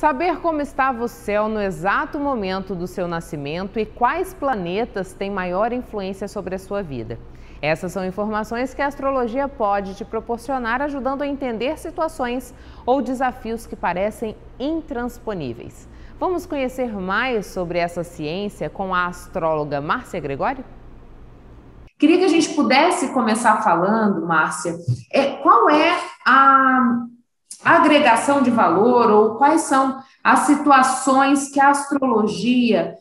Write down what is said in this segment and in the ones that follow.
Saber como estava o céu no exato momento do seu nascimento e quais planetas têm maior influência sobre a sua vida. Essas são informações que a astrologia pode te proporcionar, ajudando a entender situações ou desafios que parecem intransponíveis. Vamos conhecer mais sobre essa ciência com a astróloga Márcia Gregório? Queria que a gente pudesse começar falando, Márcia, qual é a agregação de valor ou quais são as situações que a astrologia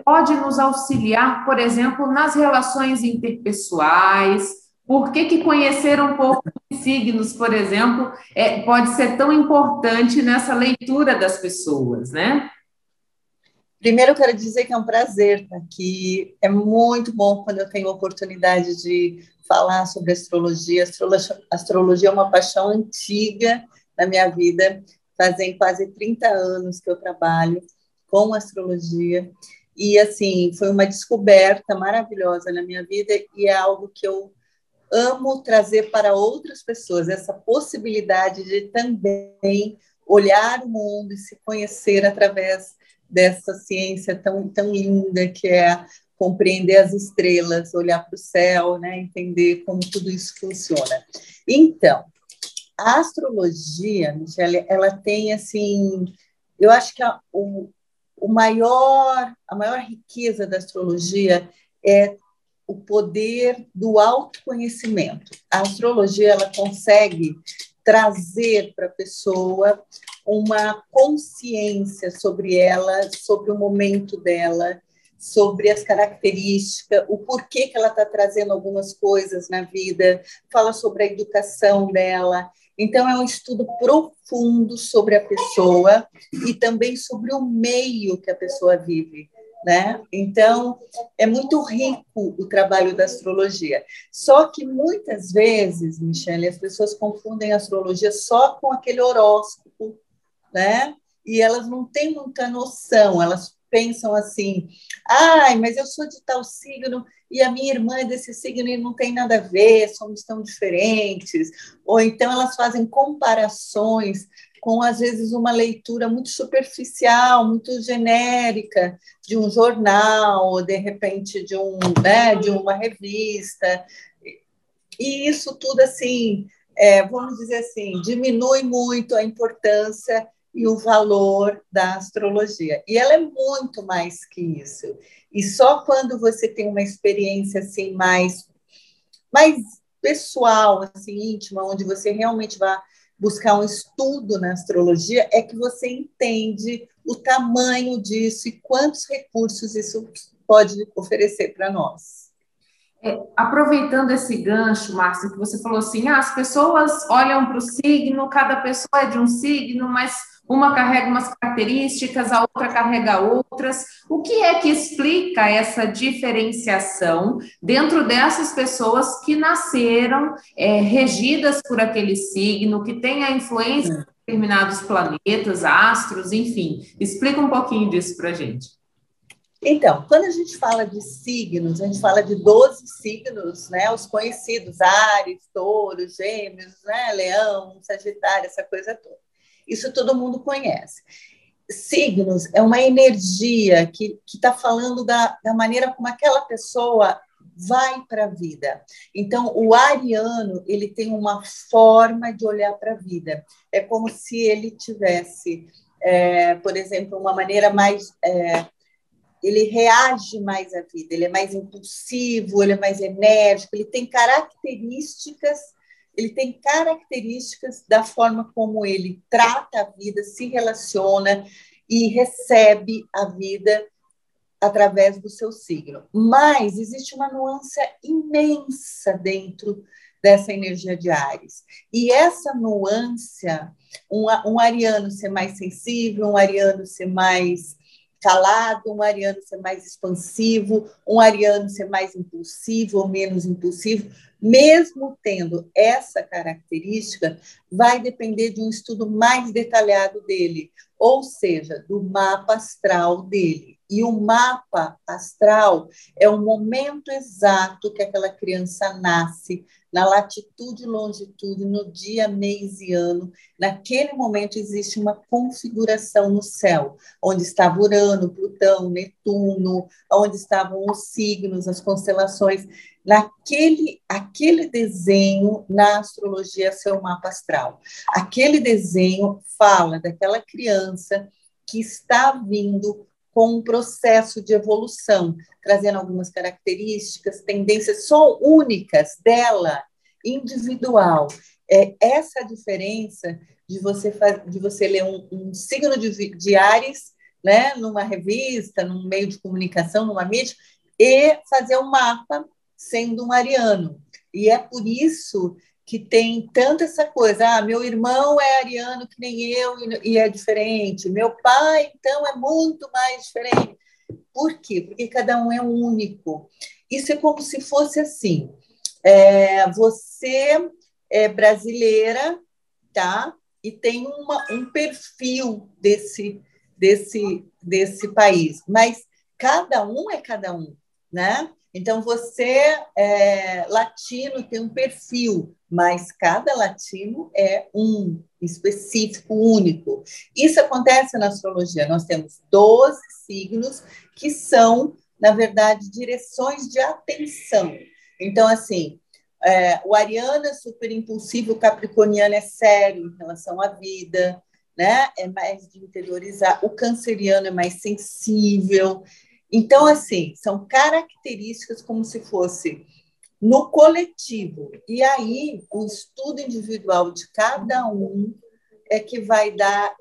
pode nos auxiliar, por exemplo, nas relações interpessoais. Por que conhecer um pouco de signos, por exemplo, pode ser tão importante nessa leitura das pessoas, né? Primeiro, eu quero dizer que é um prazer estar aqui. É muito bom quando eu tenho a oportunidade de falar sobre astrologia. Astrologia é uma paixão antiga na minha vida. Fazem quase 30 anos que eu trabalho com astrologia. E, assim, foi uma descoberta maravilhosa na minha vida e é algo que eu amo trazer para outras pessoas, essa possibilidade de também olhar o mundo e se conhecer através dessa ciência tão linda que é compreender as estrelas, olhar para o céu, né, entender como tudo isso funciona. Então, a astrologia, Michele, ela tem, assim, eu acho que a maior riqueza da astrologia é o poder do autoconhecimento. A astrologia ela consegue trazer para a pessoa uma consciência sobre ela, sobre o momento dela, sobre as características, o porquê que ela está trazendo algumas coisas na vida, fala sobre a educação dela. Então, é um estudo profundo sobre a pessoa e também sobre o meio que a pessoa vive, né? Então, é muito rico o trabalho da astrologia. Só que, muitas vezes, Michele, as pessoas confundem a astrologia só com aquele horóscopo, né? E elas não têm muita noção, elas pensam assim, mas eu sou de tal signo e a minha irmã é desse signo e não tem nada a ver, somos tão diferentes. Ou então elas fazem comparações com, às vezes, uma leitura muito superficial, muito genérica, de um jornal, ou, de repente, de uma revista. E isso tudo, assim, vamos dizer assim, diminui muito a importância e o valor da astrologia. E ela é muito mais que isso. E só quando você tem uma experiência assim, mais pessoal, assim, íntima, onde você realmente vai buscar um estudo na astrologia, é que você entende o tamanho disso e quantos recursos isso pode oferecer para nós. Aproveitando esse gancho, Márcia, que você falou assim, as pessoas olham para o signo, cada pessoa é de um signo, mas uma carrega umas características, a outra carrega outras. O que é que explica essa diferenciação dentro dessas pessoas que nasceram regidas por aquele signo, que tem a influência de determinados planetas, astros, enfim? Explica um pouquinho disso para a gente. Então, quando a gente fala de signos, a gente fala de 12 signos, né? Os conhecidos, Áries, Touro, Gêmeos, né? Leão, Sagitário, essa coisa toda. Isso todo mundo conhece. Signos é uma energia que está falando da maneira como aquela pessoa vai para a vida. Então, o ariano, ele tem uma forma de olhar para a vida. É como se ele tivesse, por exemplo, uma maneira mais... ele reage mais à vida, ele é mais impulsivo, ele é mais enérgico, ele tem características da forma como ele trata a vida, se relaciona e recebe a vida através do seu signo. Mas existe uma nuance imensa dentro dessa energia de Áries. E essa nuance, um ariano ser mais sensível, um ariano ser mais calado, um ariano ser mais expansivo, um ariano ser mais impulsivo ou menos impulsivo, mesmo tendo essa característica, vai depender de um estudo mais detalhado dele, ou seja, do mapa astral dele. E o mapa astral é o momento exato que aquela criança nasce, na latitude e longitude, no dia, mês e ano. Naquele momento existe uma configuração no céu, onde estava Urano, Plutão, Netuno, onde estavam os signos, as constelações. Aquele desenho na astrologia é seu mapa astral. Aquele desenho fala daquela criança que está vindo com um processo de evolução, trazendo algumas características, tendências só únicas dela, individual. É essa a diferença de você ler um signo de Áries, né, numa revista, num meio de comunicação, numa mídia, e fazer um mapa sendo um ariano. E é por isso que tem tanta essa coisa, meu irmão é ariano que nem eu e é diferente, meu pai, então, é muito mais diferente. Por quê? Porque cada um é único. Isso é como se fosse assim, você é brasileira, tá? E tem um perfil desse país, mas cada um é cada um, né? Então, você latino tem um perfil, mas cada latino é um específico, único. Isso acontece na astrologia. Nós temos 12 signos que são, na verdade, direções de atenção. Então, assim, o ariano é super impulsivo, o capricorniano é sério em relação à vida, né? É mais de interiorizar. O canceriano é mais sensível. Então, assim, são características como se fosse no coletivo. E aí, o estudo individual de cada um é que vai dar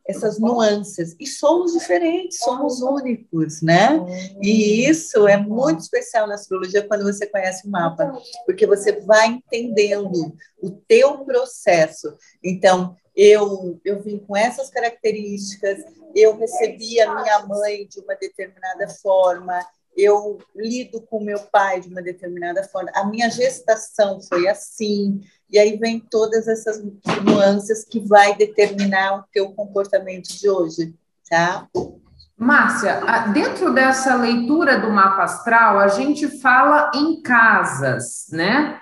essas nuances. E somos diferentes, somos únicos, né? E isso é muito especial na astrologia quando você conhece o mapa, porque você vai entendendo o teu processo. Então, eu vim com essas características, eu recebi a minha mãe de uma determinada forma, eu lido com meu pai de uma determinada forma, a minha gestação foi assim, e aí vem todas essas nuances que vai determinar o teu comportamento de hoje, tá? Márcia, dentro dessa leitura do mapa astral, a gente fala em casas, né?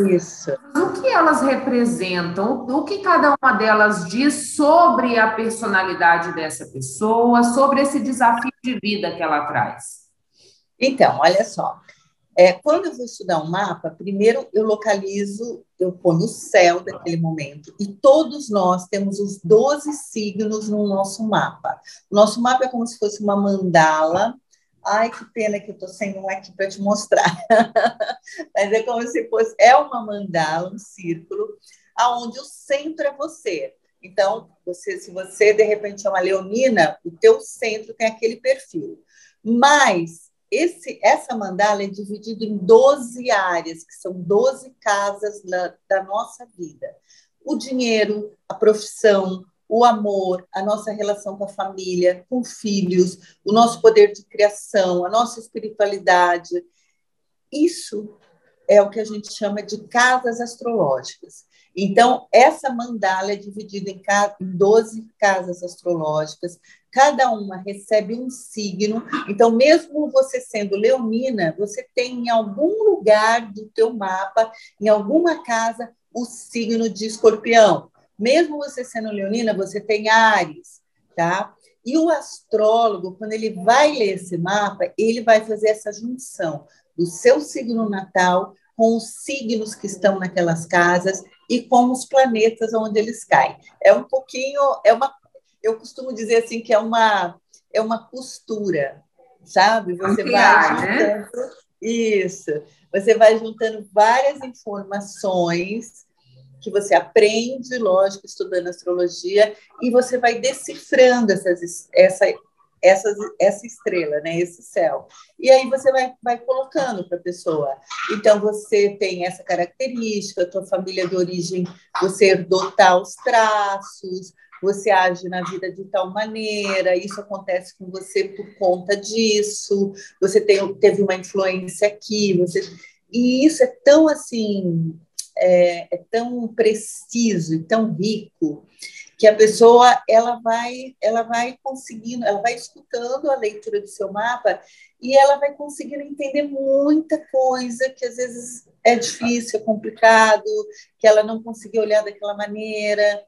Isso. O que elas representam? O que cada uma delas diz sobre a personalidade dessa pessoa, sobre esse desafio de vida que ela traz? Então, olha só. Quando eu vou estudar um mapa, primeiro eu localizo, eu ponho o céu daquele momento, e todos nós temos os 12 signos no nosso mapa. O nosso mapa é como se fosse uma mandala. Ai, que pena que eu estou sem um aqui para te mostrar. Mas é como se fosse, uma mandala, um círculo, aonde o centro é você. Então, se você, de repente, é uma leonina, o teu centro tem aquele perfil. Mas essa mandala é dividida em 12 áreas, que são 12 casas da nossa vida. O dinheiro, a profissão, o amor, a nossa relação com a família, com filhos, o nosso poder de criação, a nossa espiritualidade. Isso é o que a gente chama de casas astrológicas. Então, essa mandala é dividida em 12 casas astrológicas, cada uma recebe um signo. Então, mesmo você sendo leonina, você tem em algum lugar do teu mapa, em alguma casa, o signo de Escorpião. Mesmo você sendo leonina, você tem Áries, tá? E o astrólogo, quando ele vai ler esse mapa, ele vai fazer essa junção do seu signo natal com os signos que estão naquelas casas e com os planetas onde eles caem. Eu costumo dizer assim que é uma costura, sabe? Você vai juntando, isso, você vai juntando várias informações que você aprende, lógico, estudando astrologia, e você vai decifrando essa estrela, né? Esse céu. E aí você vai colocando para a pessoa. Então, você tem essa característica, a tua família de origem, você herdou tais traços, você age na vida de tal maneira, isso acontece com você por conta disso, você teve uma influência aqui, e isso é tão assim, tão preciso e tão rico. que a pessoa ela vai conseguindo, ela vai escutando a leitura do seu mapa e ela vai conseguindo entender muita coisa que às vezes é difícil, é complicado, que ela não conseguiu olhar daquela maneira.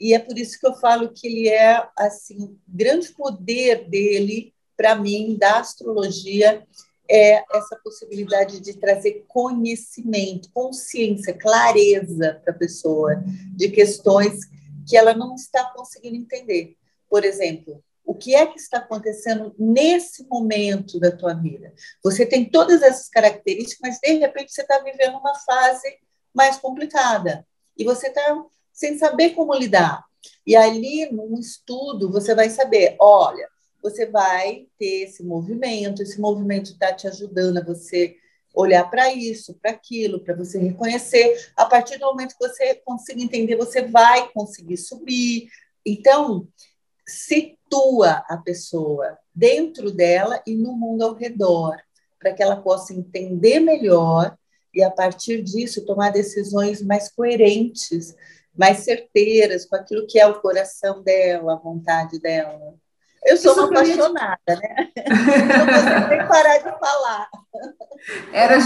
E é por isso que eu falo que ele é assim, o grande poder dele, para mim, da astrologia, é essa possibilidade de trazer conhecimento, consciência, clareza para a pessoa de questões que ela não está conseguindo entender. Por exemplo, o que é que está acontecendo nesse momento da tua vida? Você tem todas essas características, mas de repente você está vivendo uma fase mais complicada e você está sem saber como lidar. E ali, num estudo, você vai saber, olha, você vai ter esse movimento está te ajudando a você olhar para isso, para aquilo, para você reconhecer. A partir do momento que você consiga entender, você vai conseguir subir. Então, situa a pessoa dentro dela e no mundo ao redor, para que ela possa entender melhor e, a partir disso, tomar decisões mais coerentes, mais certeiras com aquilo que é o coração dela, a vontade dela. Eu sou uma apaixonada, né? Eu não consigo nem parar de falar. Era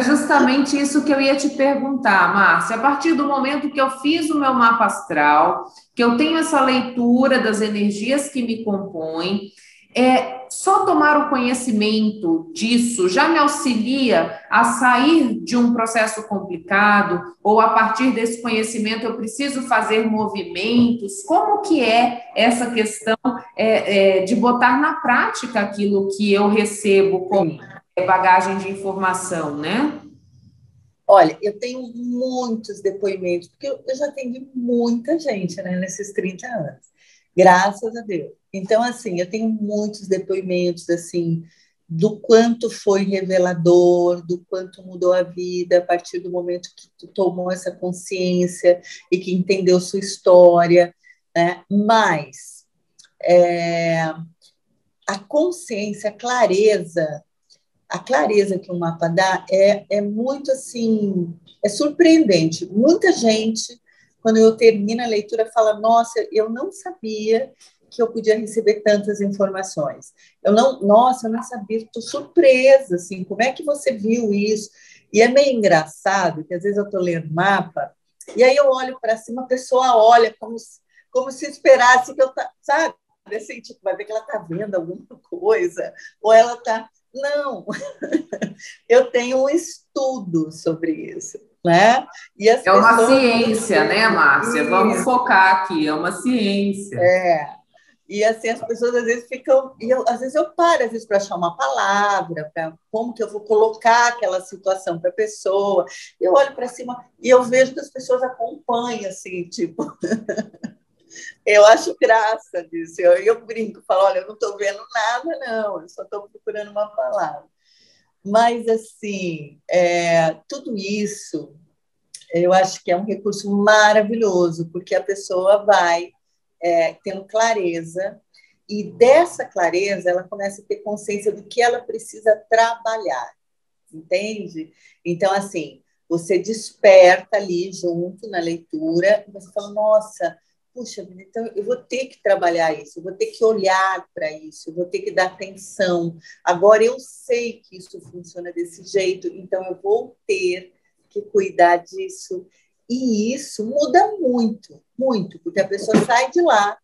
justamente isso que eu ia te perguntar, Márcia. A partir do momento que eu fiz o meu mapa astral, que eu tenho essa leitura das energias que me compõem, só tomar o conhecimento disso já me auxilia a sair de um processo complicado, ou a partir desse conhecimento eu preciso fazer movimentos? Como que é essa questão de botar na prática aquilo que eu recebo como bagagem de informação, né? Olha, eu tenho muitos depoimentos, porque eu já atendi muita gente, né, nesses 30 anos, graças a Deus. Então, assim, eu tenho muitos depoimentos, assim, do quanto foi revelador, do quanto mudou a vida a partir do momento que tu tomou essa consciência e que entendeu sua história, né? Mas a consciência, a clareza que o mapa dá é muito, assim, é surpreendente. Muita gente, quando eu termino a leitura, fala, nossa, eu não sabia que eu podia receber tantas informações. Eu não sabia, estou surpresa, assim, como é que você viu isso? E é meio engraçado, que às vezes eu estou lendo mapa, e aí eu olho para cima, a pessoa olha como se esperasse que eu, sabe? Assim, tipo, vai ver que ela está vendo alguma coisa, ou ela está... Não, eu tenho um estudo sobre isso, né? E as uma ciência, né, Márcia? Isso. Vamos focar aqui, é uma ciência. E assim, as pessoas às vezes ficam... às vezes eu paro, às vezes, para achar uma palavra, para como que eu vou colocar aquela situação para a pessoa. Eu olho para cima e eu vejo que as pessoas acompanham, assim, tipo... Eu acho graça disso. Eu brinco, falo, olha, eu não estou vendo nada, não, eu só estou procurando uma palavra. Mas, assim, tudo isso, eu acho que é um recurso maravilhoso, porque a pessoa vai tendo clareza, e dessa clareza ela começa a ter consciência do que ela precisa trabalhar, entende? Então, assim, você desperta ali junto na leitura, e você fala, nossa... Puxa, então eu vou ter que trabalhar isso, eu vou ter que olhar para isso, eu vou ter que dar atenção. Agora eu sei que isso funciona desse jeito, então eu vou ter que cuidar disso. E isso muda muito, muito, porque a pessoa sai de lá.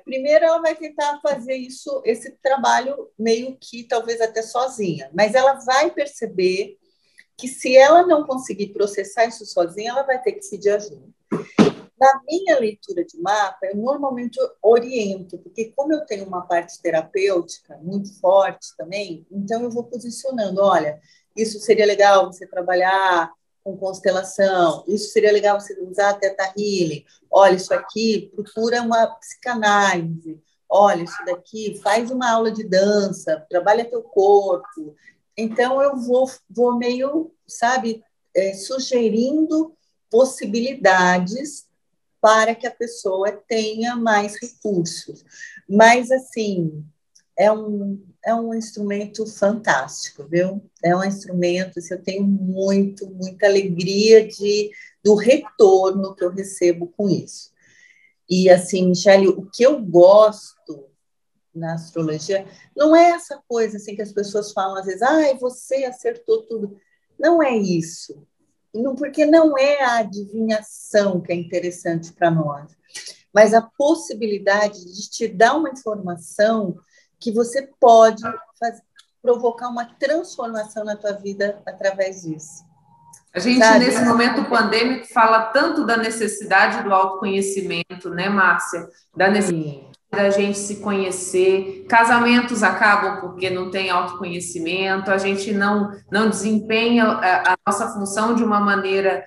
Primeiro ela vai tentar fazer esse trabalho meio que talvez até sozinha, mas ela vai perceber que se ela não conseguir processar isso sozinha, ela vai ter que pedir ajuda. Na minha leitura de mapa, eu normalmente oriento, porque como eu tenho uma parte terapêutica muito forte também, então eu vou posicionando, olha, isso seria legal você trabalhar com constelação, isso seria legal você usar Theta Healing, olha, isso aqui, procura uma psicanálise, olha, isso daqui, faz uma aula de dança, trabalha teu corpo. Então eu vou meio, sabe, sugerindo possibilidades para que a pessoa tenha mais recursos. Mas, assim, é um instrumento fantástico, viu? É um instrumento, assim, eu tenho muita alegria do retorno que eu recebo com isso. E, assim, Michele, o que eu gosto na astrologia não é essa coisa assim que as pessoas falam às vezes, você acertou tudo. Não é isso. Não, porque não é a adivinhação que é interessante para nós, mas a possibilidade de te dar uma informação que você pode provocar uma transformação na tua vida através disso. A gente, sabe? Nesse momento pandêmico, fala tanto da necessidade do autoconhecimento, né, Márcia? Da necessidade da gente se conhecer. Casamentos acabam porque não tem autoconhecimento, a gente não desempenha a nossa função de uma maneira,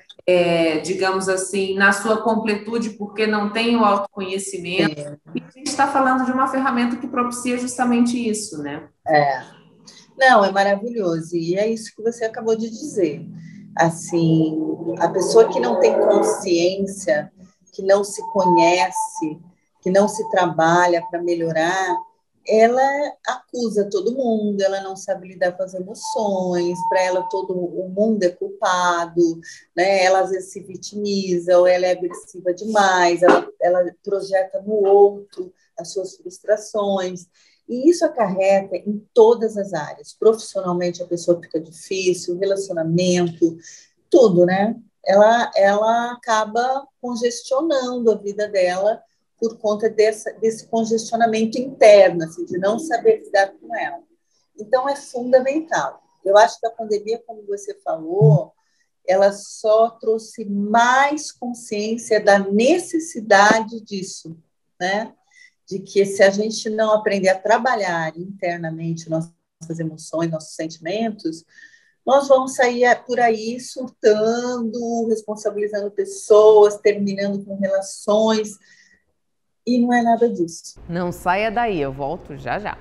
digamos assim, na sua completude, porque não tem o autoconhecimento. E a gente está falando de uma ferramenta que propicia justamente isso, né? Não, é maravilhoso. E é isso que você acabou de dizer. Assim, a pessoa que não tem consciência, que não se conhece, que não se trabalha para melhorar, ela acusa todo mundo, ela não sabe lidar com as emoções, para ela todo o mundo é culpado, né? Ela às vezes se vitimiza, ou ela é agressiva demais, ela projeta no outro as suas frustrações. E isso acarreta em todas as áreas. Profissionalmente, a pessoa fica difícil, relacionamento, tudo, né? Ela acaba congestionando a vida dela por conta desse congestionamento interno, assim, de não saber lidar com ela. Então, é fundamental. Eu acho que a pandemia, como você falou, ela só trouxe mais consciência da necessidade disso, né? De que se a gente não aprender a trabalhar internamente nossas emoções, nossos sentimentos, nós vamos sair por aí surtando, responsabilizando pessoas, terminando com relações, e não é nada disso. Não saia daí, eu volto já já.